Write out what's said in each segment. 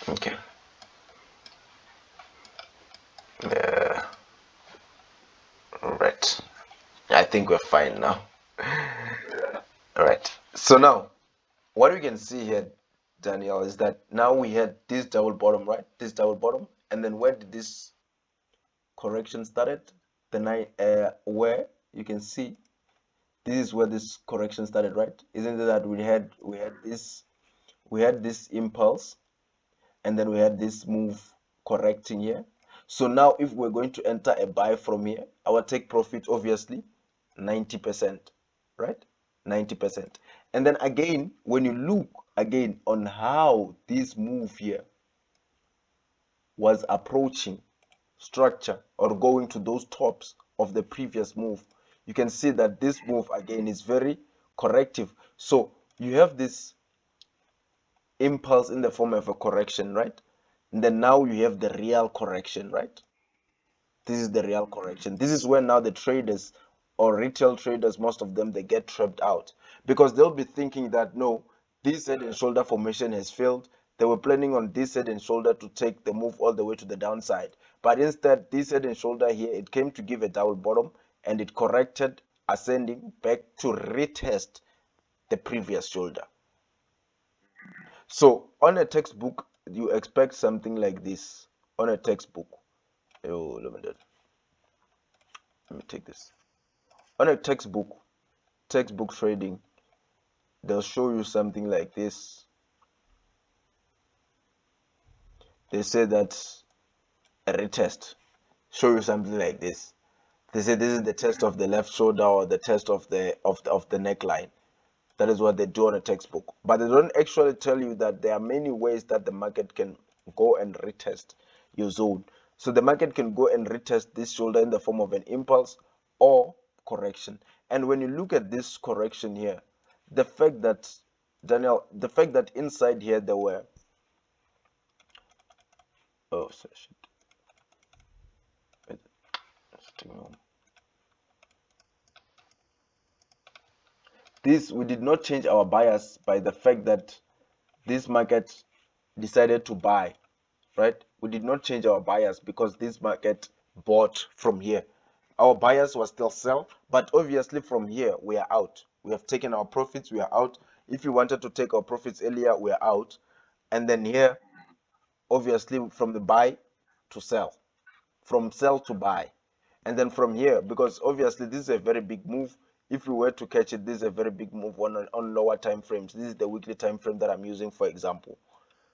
Okay. Uh, right. I think we're fine now. All right. So now, what we can see here, Daniel, is that now we had this double bottom, right? This double bottom, and then where did this correction started? The night, where you can see this is where this correction started, right? Isn't it that we had this impulse, and then we had this move correcting here. So now if we're going to enter a buy from here, our take profit obviously 90%, right? 90%. And then again, when you look again on how this move here was approaching structure or going to those tops of the previous move, you can see that this move again is very corrective. So you have this impulse in the form of a correction, right? And then now you have the real correction, right? This is the real correction. This is where now the traders or retail traders, most of them, they get trapped out because they'll be thinking that no, this head and shoulder formation has failed. They were planning on this head and shoulder to take the move all the way to the downside. But instead, this head and shoulder here, it came to give a double bottom and it corrected, ascending back to retest the previous shoulder. So on a textbook, you expect something like this. On a textbook, oh, let me take this. On a textbook trading, they'll show you something like this. They say that a retest. Show you something like this. They say this is the test of the left shoulder or the test of the neckline. That is what they do on a textbook. But they don't actually tell you that there are many ways that the market can go and retest your zone. So the market can go and retest this shoulder in the form of an impulse or correction. And when you look at this correction here, the fact that the fact that inside here there were oh shit. This we did not change our bias by the fact that this market decided to buy, right? We did not change our bias because this market bought from here. Our bias was still sell, but obviously from here we are out. We have taken our profits, we are out. If we wanted to take our profits earlier, we are out. And then here, obviously from the buy to sell, from sell to buy. And then from here, because obviously this is a very big move. If we were to catch it, this is a very big move on lower time frames. This is the weekly time frame that I'm using, for example.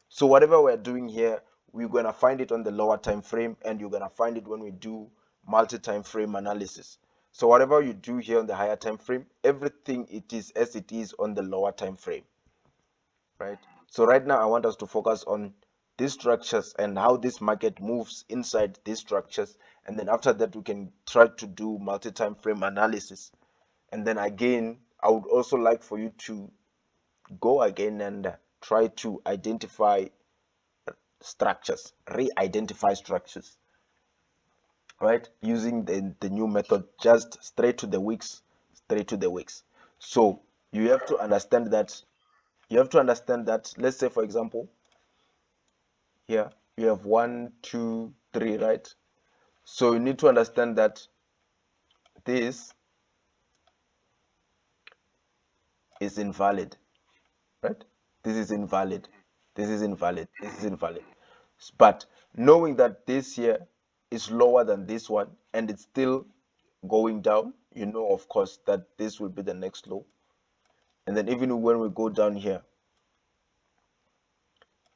So whatever we're doing here, we're going to find it on the lower time frame, and you're going to find it when we do multi-time frame analysis. So whatever you do here on the higher time frame, everything it is as it is on the lower time frame, right? So right now I want us to focus on these structures and how this market moves inside these structures, and then after that we can try to do multi-time frame analysis. And then again, I would also like for you to go again and try to identify structures, re-identify structures, right? Using the new method, just straight to the wicks, straight to the wicks. So you have to understand that, let's say for example, here you have 1, 2, 3, right? So you need to understand that this is invalid, right? This is invalid. This is invalid. This is invalid. But knowing that this here is lower than this one and it's still going down, you know, of course, that this will be the next low. And then even when we go down here,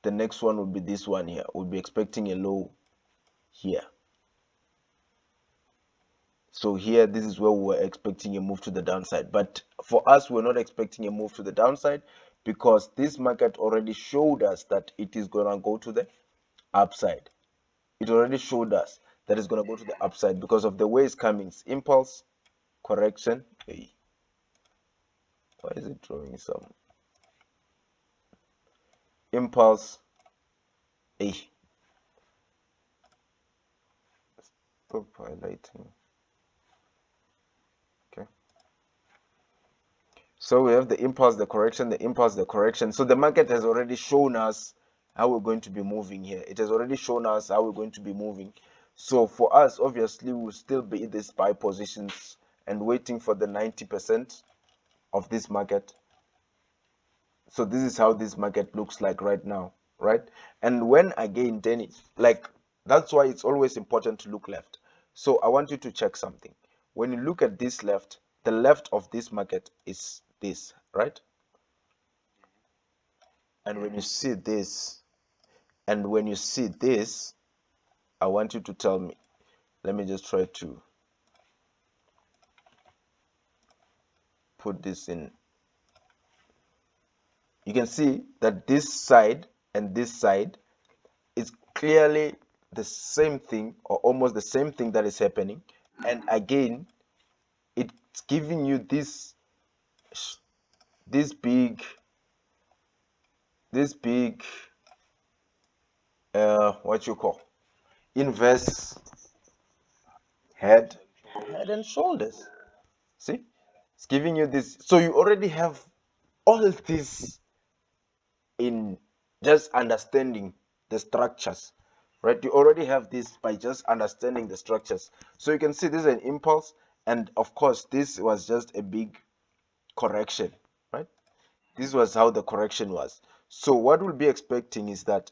the next one will be this one here. We'll be expecting a low here. So here, this is where we're expecting a move to the downside. But for us, we're not expecting a move to the downside because this market already showed us that it is going to go to the upside. It already showed us that it's going to go to the upside because of the way it's coming. It's impulse, correction. Hey, why is it drawing some impulse? Hey, stop highlighting. Okay. So we have the impulse, the correction, the impulse, the correction. So the market has already shown us how we're going to be moving here. It has already shown us how we're going to be moving. So for us, obviously, we'll still be in these buy positions and waiting for the 90% of this market. So this is how this market looks like right now, right? And when again, then it's like, that's why it's always important to look left. So I want you to check something. When you look at this left, the left of this market is this, right? And when you see this, and when you see this, I want you to tell me. Let me just try to put this in. You can see that this side and this side is clearly the same thing, or almost the same thing that is happening. And again, it's giving you this big what you call inverse head and shoulders. See, it's giving you this. So you already have all this in just understanding the structures, right? You already have this by just understanding the structures. So you can see this is an impulse, and of course this was just a big correction, right? This was how the correction was. So what we'll be expecting is that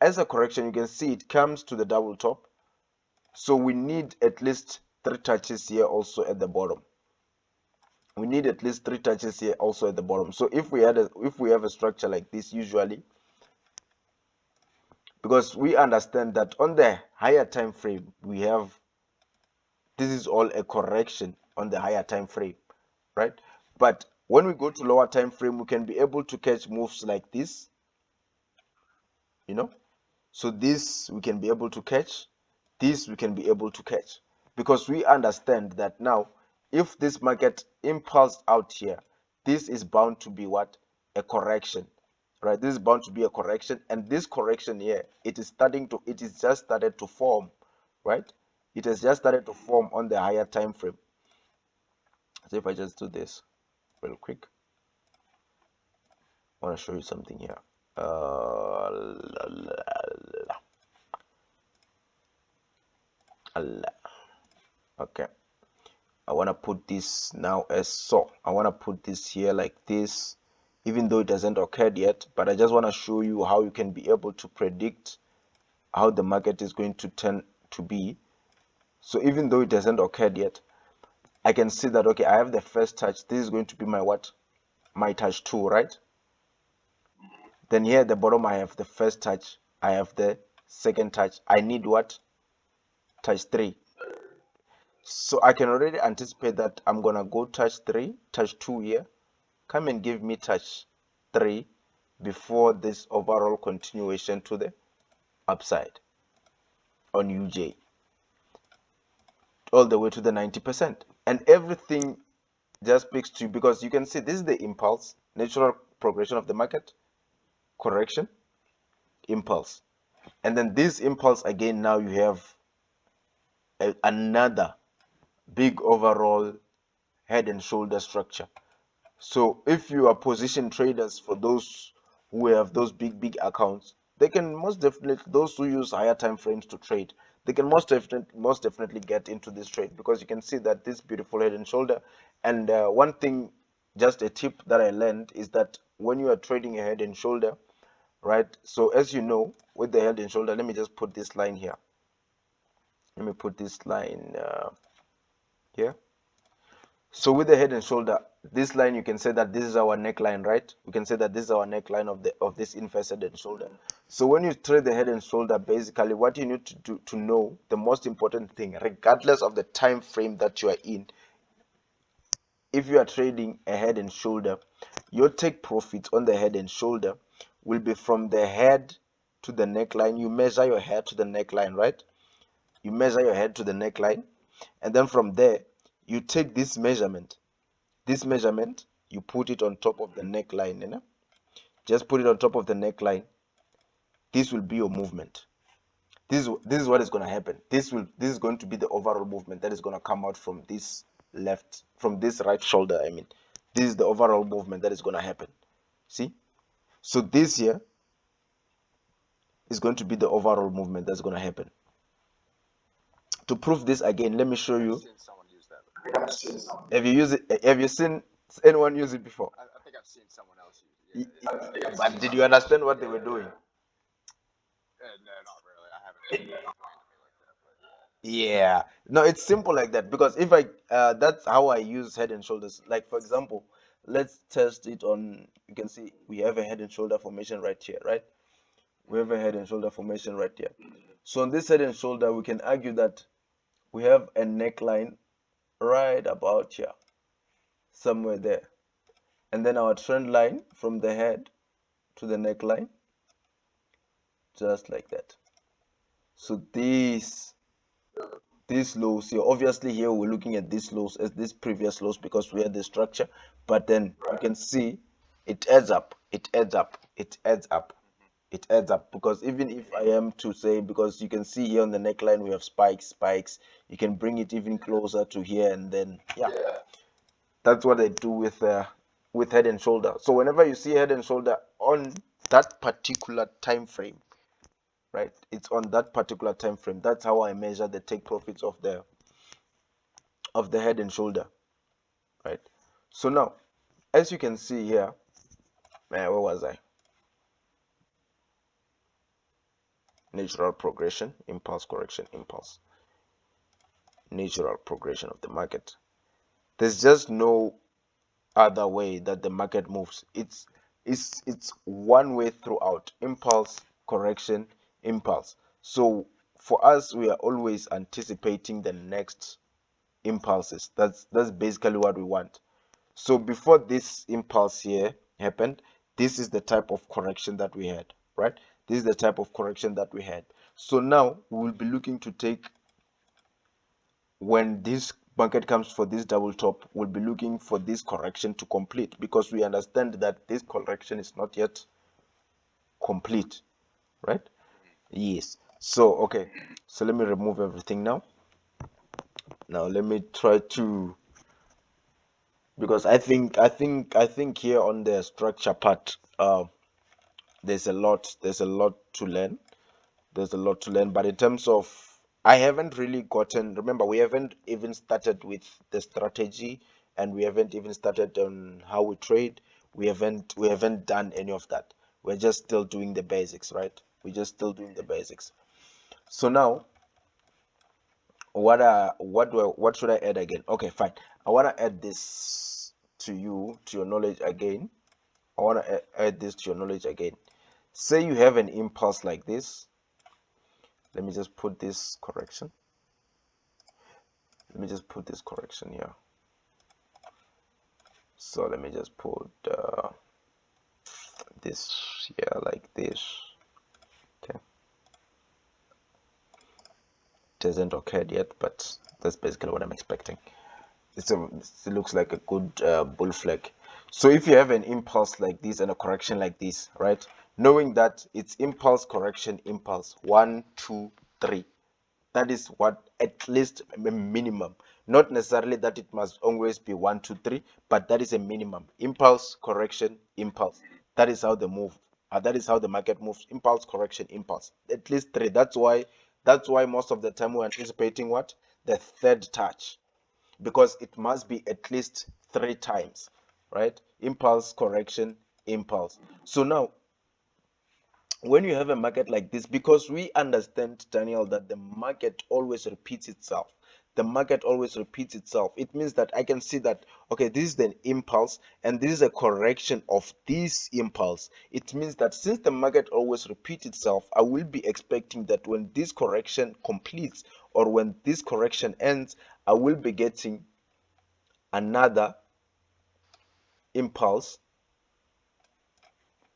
as a correction, you can see it comes to the double top. So we need at least 3 touches here also at the bottom. We need at least 3 touches here also at the bottom. So if we have a structure like this, usually, because we understand that on the higher time frame, we have, this is all a correction on the higher time frame, right? But when we go to lower time frame, we can be able to catch moves like this, you know. So this we can be able to catch, this we can be able to catch, because we understand that now if this market impulsed out here, this is bound to be what? A correction, right? This is bound to be a correction, and this correction here, it is just started to form, right? It has just started to form on the higher time frame. So if I just do this real quick, I want to show you something here. Okay, I want to put this now as so. I want to put this here like this, even though it hasn't occurred yet, but I just want to show you how you can be able to predict how the market is going to turn to be. So even though it hasn't occurred yet, I can see that, okay, I have the first touch. This is going to be my what? My touch 2, right? Then here at the bottom, I have the first touch. I have the second touch. I need what? Touch 3. So I can already anticipate that I'm gonna go touch 3, touch 2 here. Come and give me touch 3 before this overall continuation to the upside on UJ, all the way to the 90%. And everything just speaks to you, because you can see this is the impulse, natural progression of the market, correction, impulse. And then this impulse again, now you have another big overall head and shoulder structure. So if you are position traders, for those who have those big accounts, they can most definitely, those who use higher time frames to trade, they can most definitely get into this trade, because you can see that this beautiful head and shoulder. And one thing, just a tip that I learned, is that when you are trading a head and shoulder, right? So as you know, with the head and shoulder, let me just put this line here. Let me put this line here. So with the head and shoulder, this line, you can say that this is our neckline, right? We can say that this is our neckline of this inverse head and shoulder. So when you trade the head and shoulder, basically what you need to do to know, the most important thing, regardless of the time frame that you are in, if you are trading a head and shoulder, your take profits on the head and shoulder will be from the head to the neckline. You measure your head to the neckline, right? You measure your head to the neckline, and then from there you take this measurement, you put it on top of the neckline, you know? Just put it on top of the neckline. This will be your movement. This is what is going to happen. This is going to be the overall movement that is going to come out from this right shoulder. I mean, this is the overall movement that is going to happen. See? So this here is going to be the overall movement that's going to happen. To prove this again, let me show you. Have you used it? Have you seen anyone use it before? I think I've seen someone else use it. Yeah. But did you understand what they were doing? No, not really. I haven't explained to me like that, but Yeah. No, it's simple like that because if I that's how I use Head and Shoulders. Like for example, let's test it on. You can see we have a Head and Shoulder formation right here, right? We have a Head and Shoulder formation right here. So on this Head and Shoulder, we can argue that we have a neckline right about here, somewhere there, and then our trend line from the head to the neckline, just like that. So these lows here, obviously here we're looking at these lows as these previous lows because we had the structure, but then you can see it adds up, it adds up, it adds up, it adds up. Because even if I am to say, because you can see here on the neckline we have spikes, you can bring it even closer to here, and then yeah, that's what I do with Head and Shoulder. So whenever you see Head and Shoulder on that particular time frame, right, it's on that particular time frame. That's how I measure the take profits of the Head and Shoulder, right? So now, as you can see here, where was I? Natural progression, impulse, correction, impulse. Natural progression of the market. There's just no other way that the market moves. It's one way throughout. Impulse, correction, impulse. So for us, we are always anticipating the next impulses. That's basically what we want. So before this impulse here happened, this is the type of correction that we had, right? This is the type of correction that we had. So now we will be looking to take, when this market comes for this double top, we'll be looking for this correction to complete because we understand that this correction is not yet complete, right? Yes. So, okay. So let me remove everything now. Now let me try to, because I think here on the structure part, there's a lot to learn. There's a lot to learn, but in terms of, I haven't really gotten, remember, we haven't even started with the strategy, and we haven't even started on how we trade. We haven't done any of that. We're just still doing the basics, right? We're just still doing the basics. So now, what should I add again? Okay, fine. I want to add this to you, to your knowledge again. I want to add this to your knowledge again. Say you have an impulse like this. Let me just put this correction. Let me just put this correction here. So let me just put this here like this. Okay, it hasn't occurred yet, but that's basically what I'm expecting. It looks like a good bull flag. So if you have an impulse like this and a correction like this, right, knowing that it's impulse, correction, impulse, 1 2 3, that is what, at least a minimum, not necessarily that it must always be 1 2 3, but that is a minimum. Impulse, correction, impulse, that is how the move that is how the market moves. Impulse, correction, impulse, at least three. That's why most of the time we're anticipating what, the third touch, because it must be at least three times, right? Impulse, correction, impulse. So now, when you have a market like this, because we understand, Daniel, that the market always repeats itself, it means that I can see that, okay, this is the impulse and this is a correction of this impulse. It means that since the market always repeats itself, I will be expecting that when this correction completes, or when this correction ends, I will be getting another impulse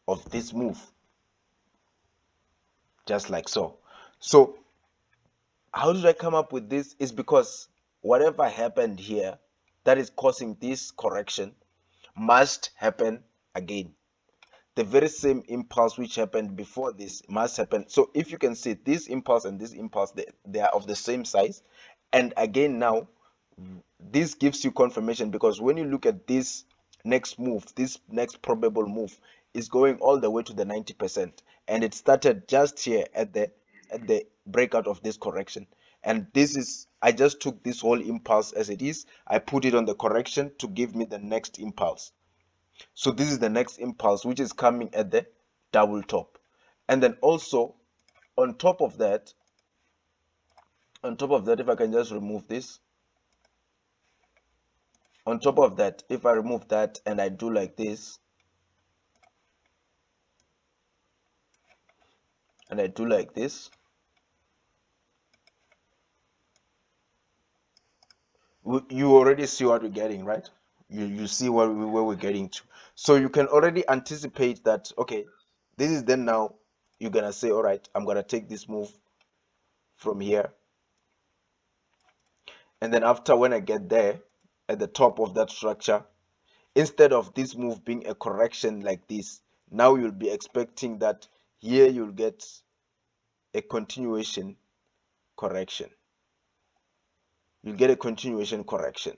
of this move, just like so. So how did I come up with this? Is because whatever happened here that is causing this correction must happen again. The very same impulse which happened before this must happen. So if you can see this impulse and this impulse, they are of the same size. And again, now this gives you confirmation, because when you look at this next move, this next probable move, is going all the way to the 90%, and it started just here at the breakout of this correction. And this is, I just took this whole impulse as it is, I put it on the correction to give me the next impulse. So this is the next impulse, which is coming at the double top. And then also on top of that, if I can just remove this, on top of that, if I remove that and I do like this, and I do like this, you already see what we're getting, right? You see where we're getting to. So you can already anticipate that, okay, this is then now you're gonna say, all right, I'm gonna take this move from here. And then after, when I get there at the top of that structure, instead of this move being a correction like this, now you'll be expecting that here you'll get a continuation correction. You'll get a continuation correction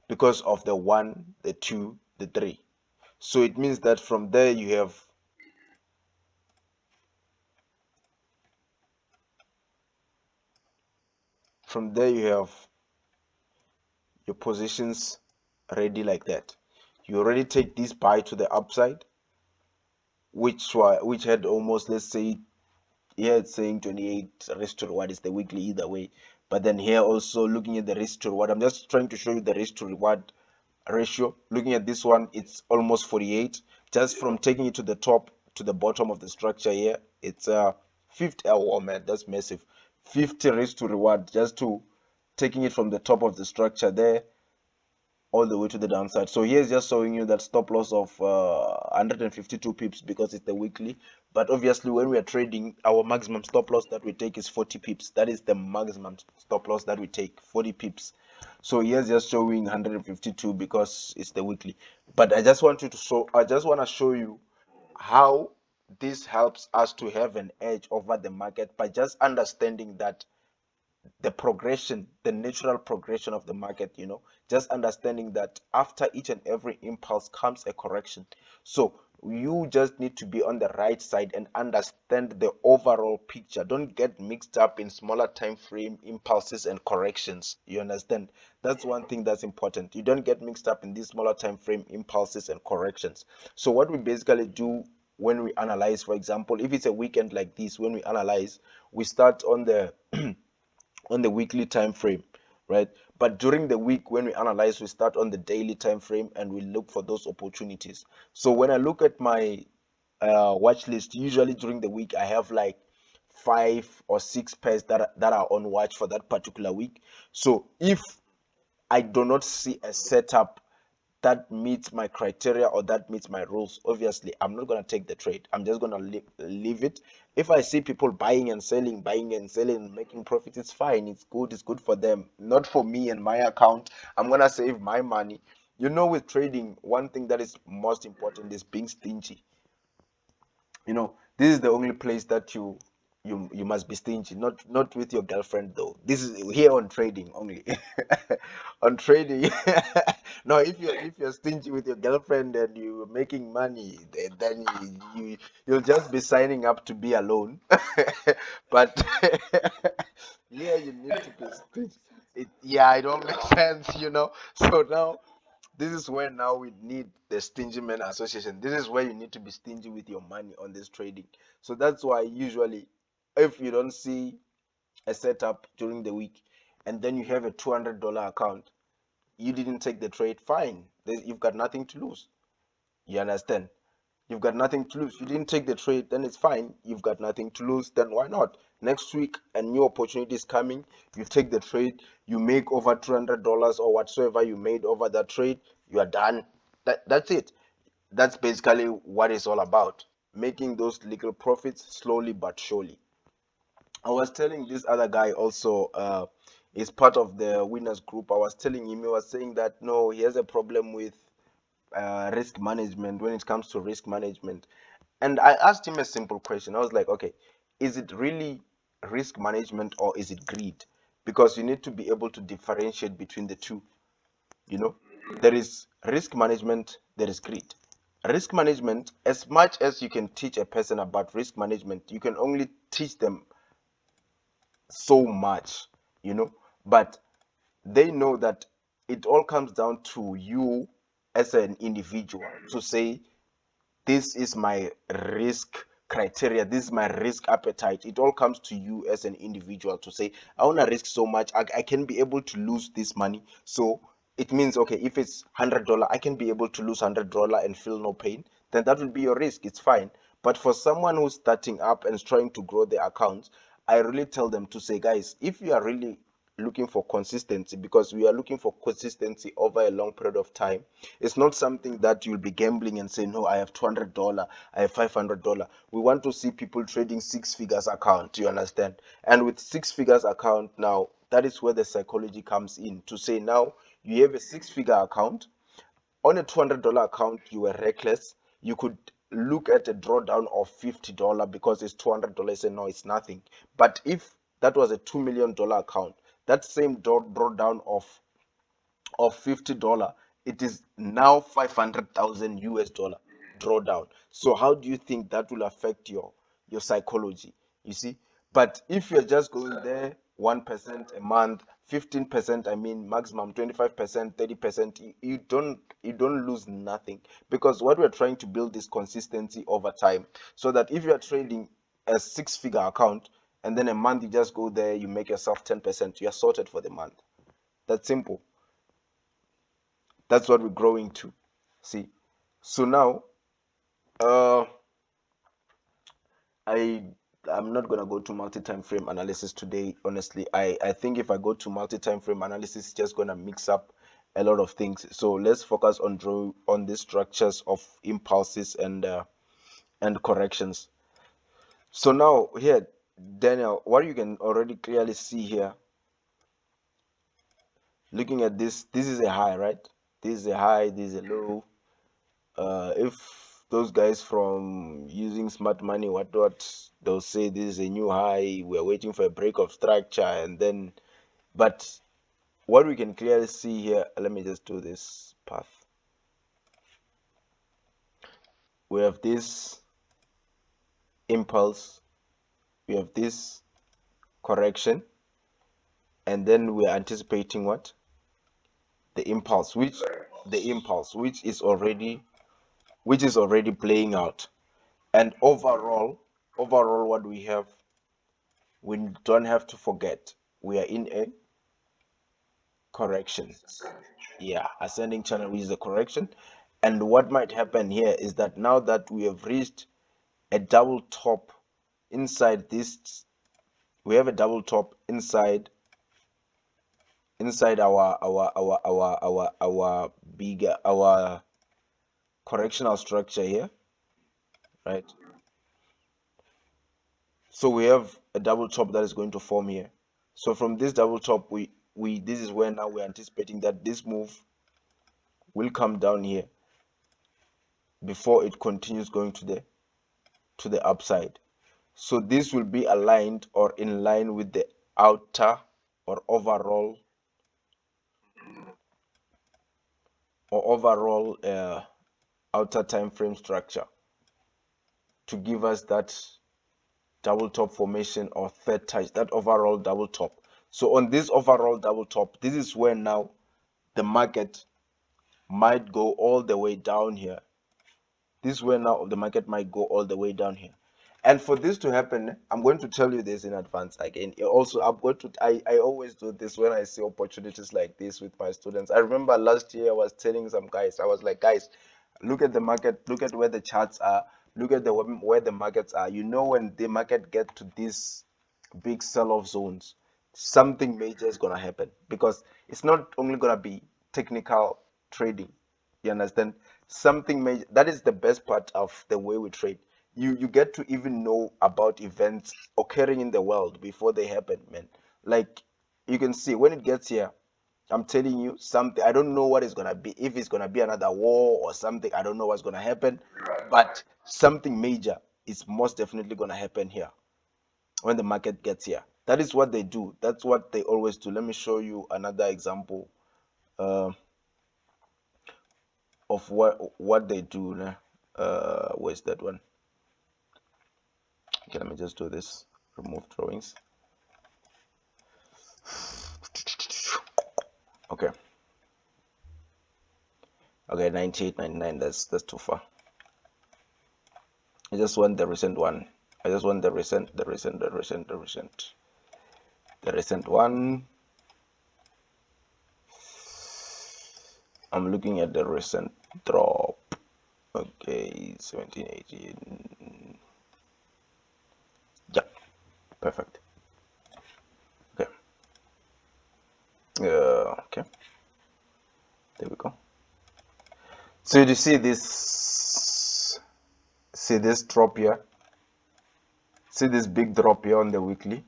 because of the 1, the 2, the 3. So it means that from there you have your positions ready like that. You already take this buy to the upside, which had almost, let's say, here it's saying 28 risk to reward is the weekly either way. But then here also looking at the risk to reward, I'm just trying to show you the risk to reward ratio. Looking at this one, it's almost 48. Just from taking it to the top to the bottom of the structure here, it's 50. Oh man, that's massive. 50 risk to reward, just to taking it from the top of the structure there all the way to the downside. So here's just showing you that stop loss of 152 pips because it's the weekly. But obviously when we are trading, our maximum stop loss that we take is 40 pips. That is the maximum stop loss that we take, 40 pips. So here's just showing 152 because it's the weekly. But I just want to show you how this helps us to have an edge over the market by just understanding that the progression, the natural progression of the market, just understanding that after each and every impulse comes a correction. So you just need to be on the right side and understand the overall picture. Don't get mixed up in smaller time frame impulses and corrections. You understand? That's one thing that's important. You don't get mixed up in these smaller time frame impulses and corrections. So what we basically do when we analyze, for example, if it's a weekend like this, when we analyze, we start on the on the weekly time frame, right? But during the week, when we analyze, we start on the daily time frame and we look for those opportunities. So when I look at my watch list, usually during the week I have like 5 or 6 pairs that are on watch for that particular week. So if I do not see a setup that meets my criteria or that meets my rules, obviously I'm not going to take the trade. I'm just going to leave it. If I see people buying and selling, making profits, it's fine. It's good for them, not for me and my account. I'm going to save my money. With trading, one thing that is most important is being stingy. This is the only place that you must be stingy, not with your girlfriend though. This is here on trading only. On trading. No, if you're stingy with your girlfriend and you're making money, then you'll just be signing up to be alone. But yeah, you need to be stingy. Yeah, it don't make sense. So now this is where now we need the Stingy Men Association. This is where you need to be stingy with your money on this trading. So that's why usually, if you don't see a setup during the week and then you have a $200 account, you didn't take the trade, fine. You've got nothing to lose. You understand? You've got nothing to lose. You didn't take the trade, then it's fine. You've got nothing to lose, then why not? Next week, a new opportunity is coming. You take the trade, you make over $200 or whatsoever you made over that trade, you are done. That's it. That's basically what it's all about. Making those little profits slowly but surely. I was telling this other guy also, is part of the winners group. I was telling him, he was saying that no, he has a problem with risk management when it comes to risk management. And I asked him a simple question. I was like, okay, is it really risk management or is it greed? Because you need to be able to differentiate between the two. You know, there is risk management, there is greed. Risk management, as much as you can teach a person about risk management, you can only teach them so much, you know, but they know that it all comes down to you as an individual to say, this is my risk criteria, this is my risk appetite. It all comes to you as an individual to say, I want to risk so much, I can be able to lose this money. So it means, okay, if it's $100, I can be able to lose $100 and feel no pain, then that will be your risk, it's fine. But for someone who's starting up and is trying to grow their accounts, I really tell them to say, guys, if you are really looking for consistency, because we are looking for consistency over a long period of time. It's not something that you'll be gambling and say, no, I have $200, I have $500. We want to see people trading six figures account, you understand? And with six figures account now, that is where the psychology comes in to say, now you have a six-figure account. On a $200 account, you were reckless. You could look at a drawdown of $50 because it's $200 and no, it's nothing. But if that was a $2 million account, that same drawdown of $50, it is now 500,000 US dollar drawdown. So how do you think that will affect your psychology? You see, but if you're just going there 1% a month, 15%, I mean maximum 25%, 30%, you don't lose nothing, because what we're trying to build is consistency over time, so that if you are trading a six-figure account and then a month you just go there, you make yourself 10%, you're sorted for the month. That's simple. That's what we're growing to. See, so now, uh, I I'm not gonna go to multi-time frame analysis today. Honestly, I think if I go to multi-time frame analysis, it's just gonna mix up a lot of things. So let's focus on draw on the structures of impulses and corrections. So now here, Daniel, what you can already clearly see here, looking at this is a high, right? This is a high, this is a low. If those guys from using smart money, what they'll say, this is a new high, we're waiting for a break of structure, and then, but what we can clearly see here, let me just do this path. We have this impulse, we have this correction, and then we're anticipating what? The impulse, which is already playing out. And overall what we have, we don't have to forget, we are in a correction. Yeah, ascending channel, which is a correction. And what might happen here is that now that we have reached a double top inside this, we have a double top inside our bigger, our correctional structure here, right? So we have a double top that is going to form here. So from this double top, we this is where now we're anticipating that this move will come down here before it continues going to the upside. So this will be aligned or in line with the outer or overall outer time frame structure to give us that double top formation or third touch, that overall double top. So on this overall double top, this is where now the market might go all the way down here. This is where now the market might go all the way down here. And for this to happen, I'm going to tell you this in advance again. Also, I always do this when I see opportunities like this with my students. I remember last year I was telling some guys, I was like, guys, look at the market, look at where the charts are, look at where the markets are. You know, when the market get to these big sell-off zones, something major is gonna happen, because it's not only gonna be technical trading. You understand? Something major. That is the best part of the way we trade. You get to even know about events occurring in the world before they happen, man. Like, you can see when it gets here, I'm telling you something. I don't know what is gonna be. If it's gonna be another war or something, I don't know what's gonna happen. But something major is most definitely gonna happen here when the market gets here. That is what they do. That's what they always do. Let me show you another example uh, of what they do. Nah. Where's that one? Okay, let me just do this. Remove drawings. Okay. Okay, 98, 99. That's too far. I just want the recent one. I just want the recent one. I'm looking at the recent drop. Okay, 17, 18. Yeah, perfect. Okay. Okay. There we go. So you see this drop here? See this big drop here on the weekly?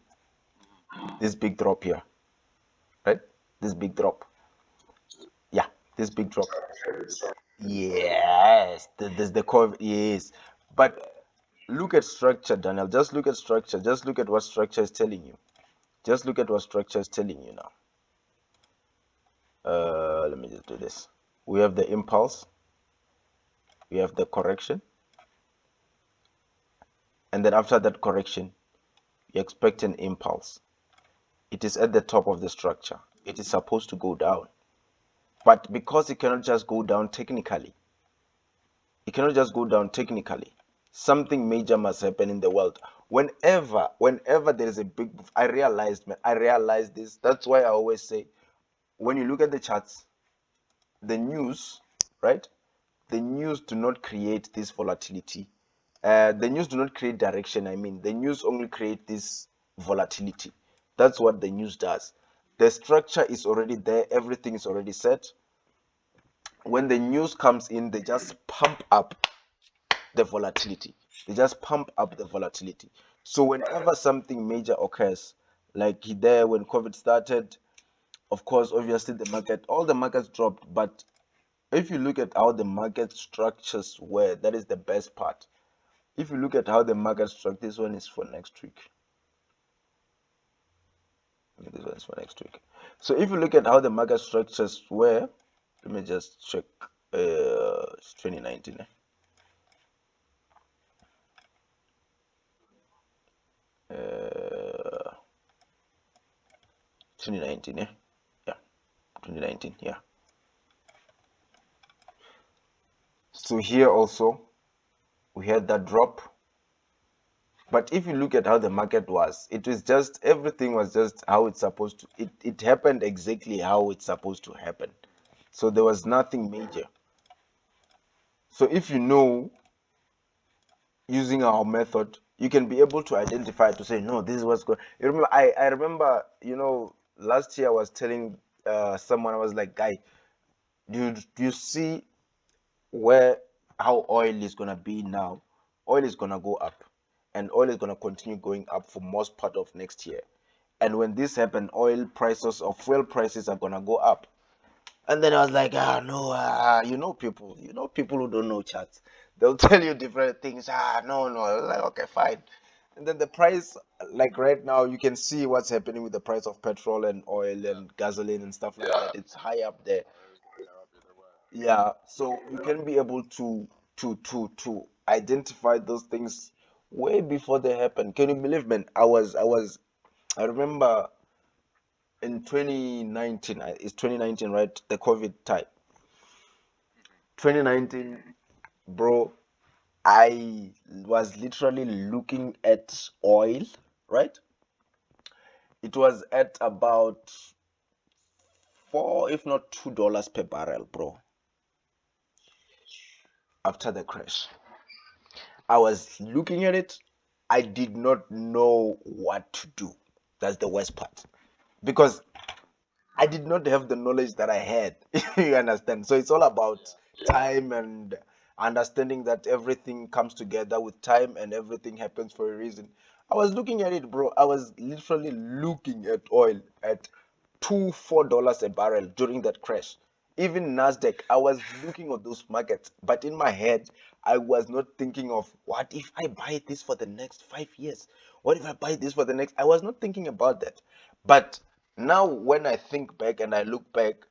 This big drop here, right? This big drop. Yeah, this big drop. Yes, there's the curve. Yes, but look at structure, Daniel. Just look at structure. Just look at what structure is telling you. Just look at what structure is telling you now. Let me just do this. We have the impulse. We have the correction. And then after that correction, you expect an impulse. It is at the top of the structure. It is supposed to go down. But because it cannot just go down technically, something major must happen in the world. Whenever there is a big move, I realized this. That's why I always say, when you look at the charts, the news, right? The news do not create this volatility. The news do not create direction. I mean, the news only create this volatility. That's what the news does. The structure is already there. Everything is already set. When the news comes in, they just pump up the volatility. So whenever something major occurs, like there when COVID started, of course, obviously all the markets dropped. But if you look at how the market structures were, that is the best part. If you look at how the market structure, this one is for next week. This one is for next week. So if you look at how the market structures were, let me just check. It's 2019. 2019, yeah. 2019, yeah. So here also, we had that drop. But if you look at how the market was, it was just, everything was just how it's supposed to, it happened exactly how it's supposed to happen. So there was nothing major. So if you know, using our method, you can be able to identify, to say, no, this is what's going. You remember, I remember, last year I was telling someone, I was like, guy, do you see how oil is gonna be now? Oil is gonna go up, and oil is gonna continue going up for most part of next year. And when this happens, oil prices or fuel prices are gonna go up. And then I was like, no, people who don't know charts, they'll tell you different things. No, no. I was like, okay, fine. And then the price, like right now, you can see what's happening with the price of petrol and oil and gasoline and stuff like that. It's high up there. It was going to go up either way. Yeah, so you can be able to identify those things way before they happen. Can you believe, man? I remember in 2019, it's 2019, right? The COVID time. 2019, bro, I was literally looking at oil, right? It was at about $4, if not $2 per barrel, bro, after the crash. I was looking at it. I did not know what to do. That's the worst part. Because I did not have the knowledge that I had. You understand? So it's all about time and understanding that everything comes together with time and everything happens for a reason. I was looking at it, bro. I was literally looking at oil at $4 a barrel during that crash. Even Nasdaq, I was looking at those markets, but in my head, I was not thinking of what if I buy this for the next 5 years? What if I buy this for the next? I was not thinking about that. But now, when I think back and I look back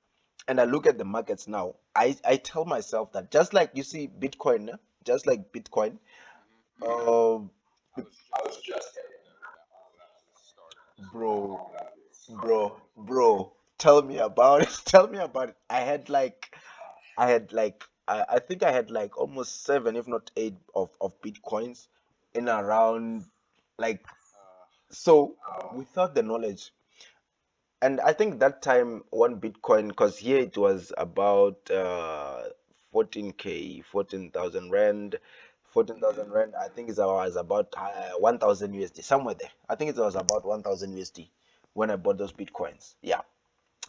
and I look at the markets now, I tell myself that just like you see Bitcoin, just like Bitcoin. Yeah. Um, I was just getting there when all that was starting. bro, bro, tell me about it. Tell me about it. I think I had like almost seven, if not eight, of Bitcoins in around like so without the knowledge. And I think that time one Bitcoin, because here it was about 14K, 14,000 rand, 14,000 rand. I think it was about 1,000 USD, somewhere there. I think it was about 1,000 USD when I bought those Bitcoins. Yeah,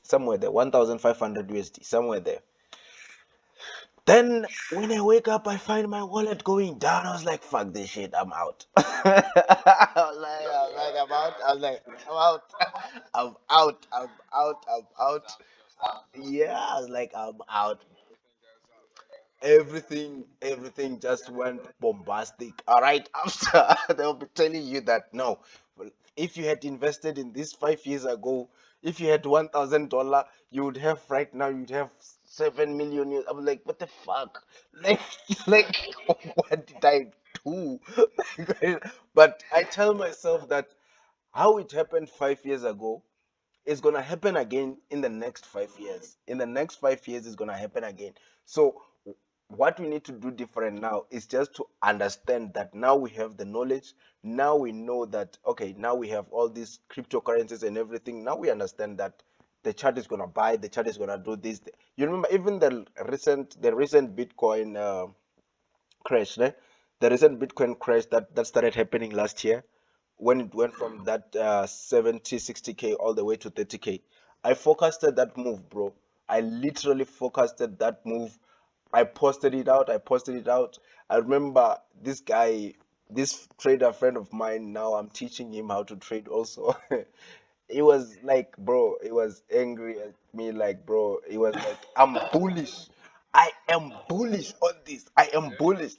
somewhere there, 1,500 USD, somewhere there. Then when I wake up, I find my wallet going down. I was like, fuck this shit, I'm out. I'm out. I was like, I'm out. I'm out. I'm out. I'm Goes out. up, goes down. Yeah, I was like, I'm out. Everything goes up. Everything just went bombastic. All right, after they'll be telling you that no, well, if you had invested in this 5 years ago, if you had $1,000, you would have right now you'd have 7 million. I'm like, what the fuck? Like, like, what did I do? But I tell myself that how it happened 5 years ago it's gonna happen again in the next 5 years. In the next 5 years, it's gonna happen again. So what we need to do different now is just to understand that now we have the knowledge. Now we know that okay, now we have all these cryptocurrencies and everything. Now we understand that the chart is gonna buy, the chart is gonna do this. You remember even the recent Bitcoin crash, right? The recent Bitcoin crash that started happening last year when it went from that 70, 60K all the way to 30K. I forecasted that move, bro. I literally forecasted that move. I posted it out. I posted it out. I remember this guy, this trader friend of mine, now I'm teaching him how to trade also. He was like, bro, he was angry at me, like, bro, he was like, I'm bullish. I am bullish on this. I am bullish.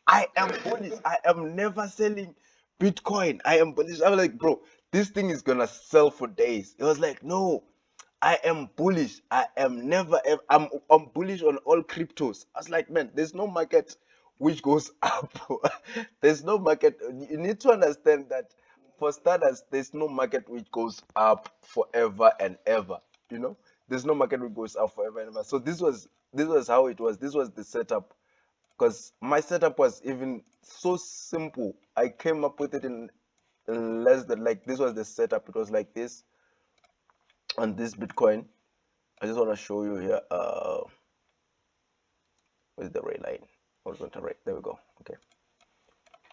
I am bullish. I am never selling Bitcoin. I am bullish. I was like, bro, this thing is gonna sell for days. It was like, no, I am bullish. I am never ever. I'm bullish on all cryptos. I was like, man, there's no market which goes up. There's no market. You need to understand that for starters, there's no market which goes up forever and ever. You know, there's no market which goes up forever and ever. So this was how it was. This was the setup because my setup was even so simple. I came up with it in less than like this was the setup. It was like this on this Bitcoin. I just want to show you here. Where's the red line? Horizontal right. There we go. Okay.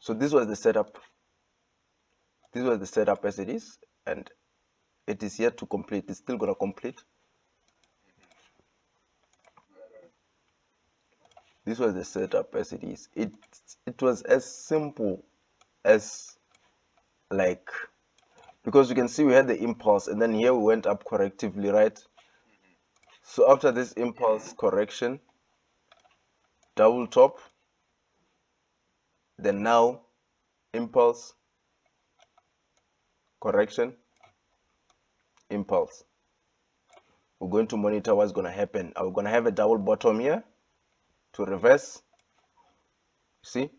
So this was the setup. This was the setup as it is, and it is yet to complete. It's still gonna complete. This was the setup as it is. It was as simple as like because you can see we had the impulse and then here we went up correctively, right? So after this impulse correction, double top, then now impulse correction, impulse. We're going to monitor what's going to happen. Are we going to have a double bottom here to reverse? See?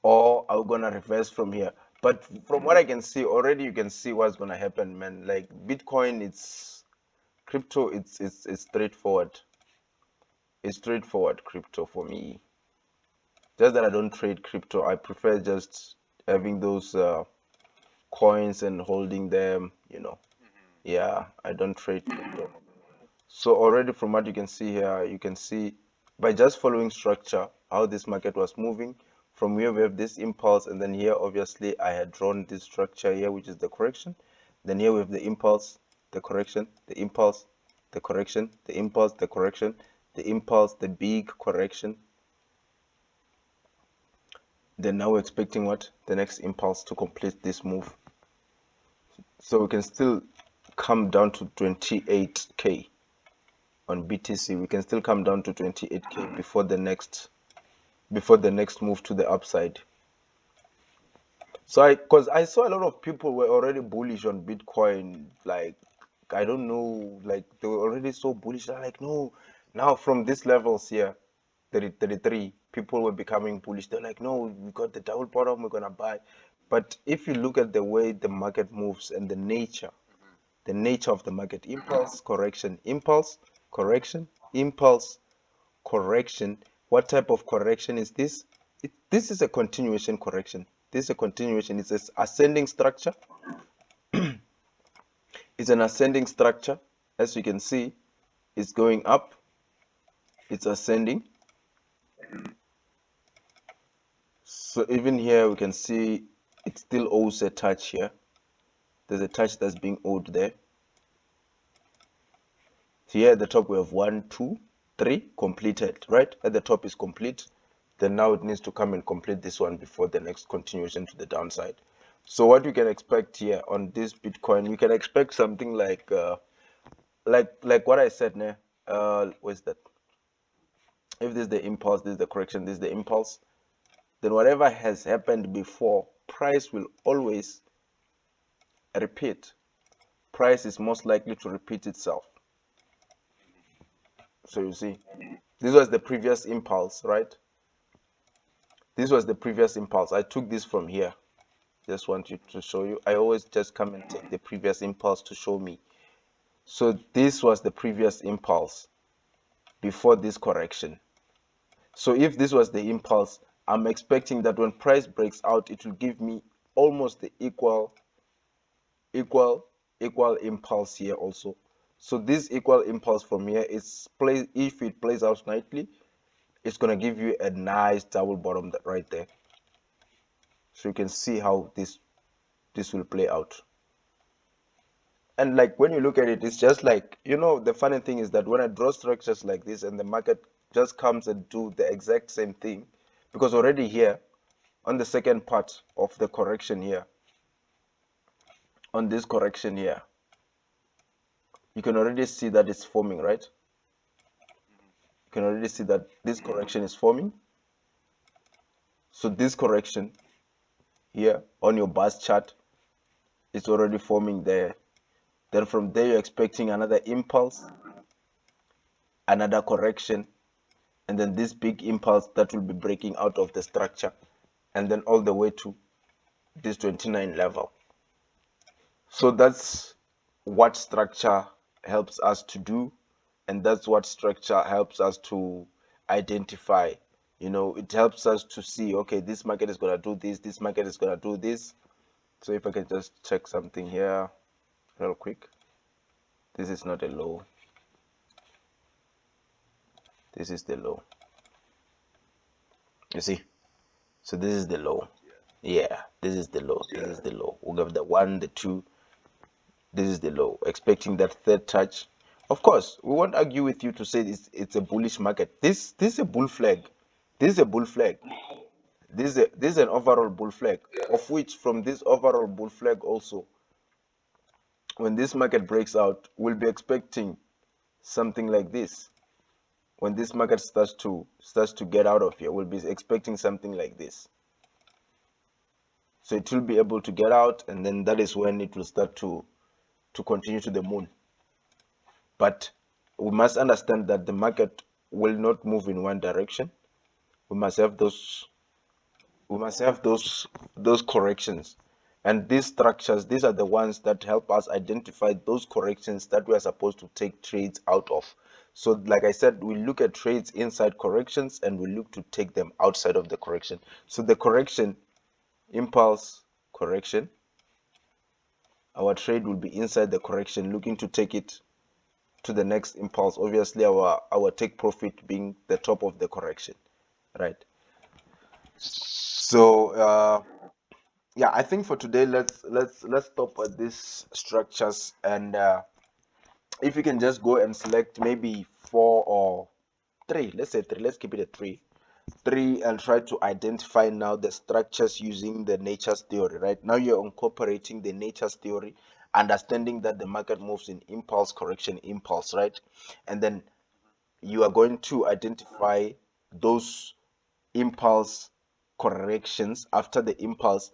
Or are we going to reverse from here? But from what I can see, already you can see what's going to happen, man. Like Bitcoin, it's crypto, it's straightforward. It's straightforward crypto for me. Just that I don't trade crypto. I prefer just having those coins and holding them. Yeah, I don't trade crypto. So already from what you can see here, you can see by just following structure how this market was moving. From here we have this impulse, and then here obviously I had drawn this structure here, which is the correction. Then here we have the impulse, the correction, the impulse, the correction, the impulse, the correction, the impulse, the big correction. Then now we're expecting what? The next impulse to complete this move. So we can still come down to 28K on BTC. We can still come down to 28K before the next move to the upside. So because I saw a lot of people were already bullish on Bitcoin, like I don't know, like they were already so bullish. They're like, no, now from these levels here, 33. people were becoming bullish. They're like, no, we got the double bottom, we're gonna buy. But if you look at the way the market moves and the nature of the market, impulse, correction, impulse, correction, impulse, correction. What type of correction is this? This is a continuation correction. This is a continuation. It's an ascending structure. It's an ascending structure. As you can see, it's going up. It's ascending. So even here we can see it still owes a touch here. There's a touch that's being owed there. Here at the top we have 1, 2, 3 completed, right? At the top is complete. Then now it needs to come and complete this one before the next continuation to the downside. So what you can expect here on this Bitcoin, you can expect something like what I said, where's that? If this is the impulse, this is the correction, this is the impulse, then whatever has happened before, price will always repeat. Price is most likely to repeat itself. So you see, this was the previous impulse, right? This was the previous impulse. I took this from here. Just want you to show you. I always just come and take the previous impulse to show me. So this was the previous impulse before this correction. So if this was the impulse, I'm expecting that when price breaks out, it will give me almost the equal impulse here also. So this equal impulse from here is if it plays out nicely, it's gonna give you a nice double bottom right there. So you can see how this will play out. And like when you look at it, it's just like, the funny thing is that when I draw structures like this and the market just comes and do the exact same thing, because already here on the second part of the correction here, on this correction here, you can already see that it's forming, right? You can already see that this correction is forming. So this correction here on your bars chart is already forming there. Then from there, you're expecting another impulse, another correction, and then this big impulse that will be breaking out of the structure, and then all the way to this 29 level. So that's what structure helps us to do, and that's what structure helps us to identify. It helps us to see, okay, this market is going to do this market is going to do this. So if I can just check something here real quick. This is not a low. This is the low. You see? So this is the low. Yeah, this is the low. This is the low. We'll have the 1, the 2. This is the low. Expecting that third touch. Of course, we won't argue with you to say it's a bullish market. This is a bull flag. This is a bull flag. This is an overall bull flag. Of which, from this overall bull flag also, when this market breaks out, we'll be expecting something like this. When this market starts to get out of here, we'll be expecting something like this. So it will be able to get out, and then that is when it will start to continue to the moon. But we must understand that the market will not move in one direction. We must have those corrections. And these structures, these are the ones that help us identify those corrections that we are supposed to take trades out of. So like I said, we look at trades inside corrections and we look to take them outside of the correction. So the correction, impulse, correction, our trade will be inside the correction, looking to take it to the next impulse. Obviously our take profit being the top of the correction, right? So yeah, I think for today let's stop at these structures, and if you can just go and select maybe 4 or 3, let's say 3, let's keep it at 3, and try to identify now the structures using the nature's theory. Right now you're incorporating the nature's theory, understanding that the market moves in impulse, correction, impulse, right? And then you are going to identify those impulse corrections after the impulse.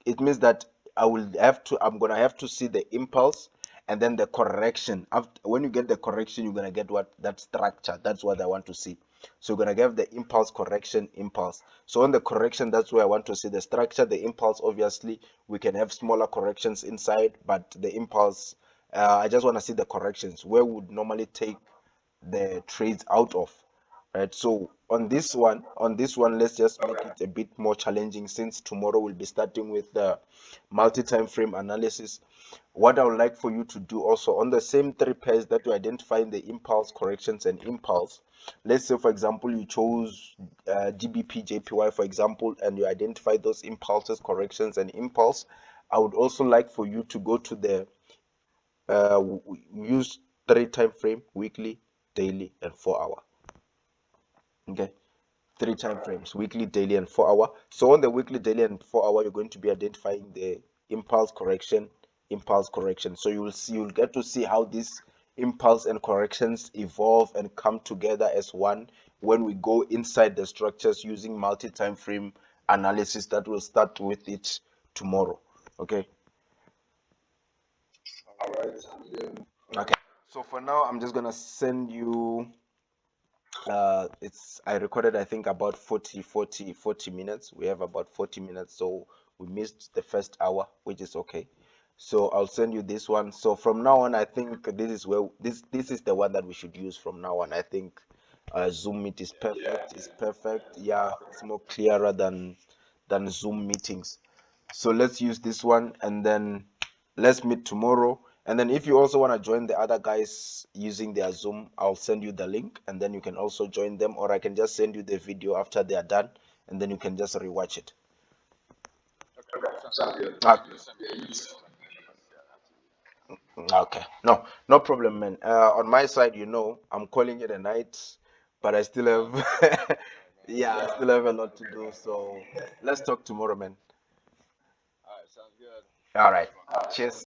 It means that I'm gonna have to see the impulse and then the correction. After, when you get the correction, you're gonna get what? That structure. That's what I want to see. So you're gonna give the impulse, correction, impulse. So on the correction, that's where I want to see the structure. The impulse, obviously, we can have smaller corrections inside, but the impulse, I just want to see the corrections where we would normally take the trades out of, right? So on this one, let's just make it a bit more challenging since tomorrow we'll be starting with the multi-time frame analysis. What I would like for you to do also on the same three pairs that you identify the impulse, corrections, and impulse. Let's say, for example, you chose GBP, JPY, for example, and you identify those impulses, corrections, and impulse. I would also like for you to go to the use three time frame: weekly, daily, and 4 hour. Okay, three time frames: weekly, daily, and 4 hour. So on the weekly, daily, and 4 hour, you're going to be identifying the impulse, correction, impulse, correction. So you'll get to see how these impulse and corrections evolve and come together as one when we go inside the structures using multi-time frame analysis that will start with it tomorrow. Okay. Okay. So for now, I'm just gonna send you it's I recorded, I think, about 40 minutes. We have about 40 minutes, so we missed the first hour, which is okay. So I'll send you this one. So from now on, I think this is the one that we should use from now on. I think Zoom Meet is perfect. It's perfect. Yeah, it's more clearer than Zoom meetings. So let's use this one, and then let's meet tomorrow. And then if you also want to join the other guys using their Zoom, I'll send you the link, and then you can also join them, or I can just send you the video after they are done, and then you can just rewatch it. Okay, sounds good. Ah, You just send me the video and yeah, that's okay. No, no problem, man. On my side, I'm calling it a night, but I still have, man. yeah, I still have a lot to do. So let's talk tomorrow, man. All right, sounds good. All right. Talk to you tomorrow. Cheers.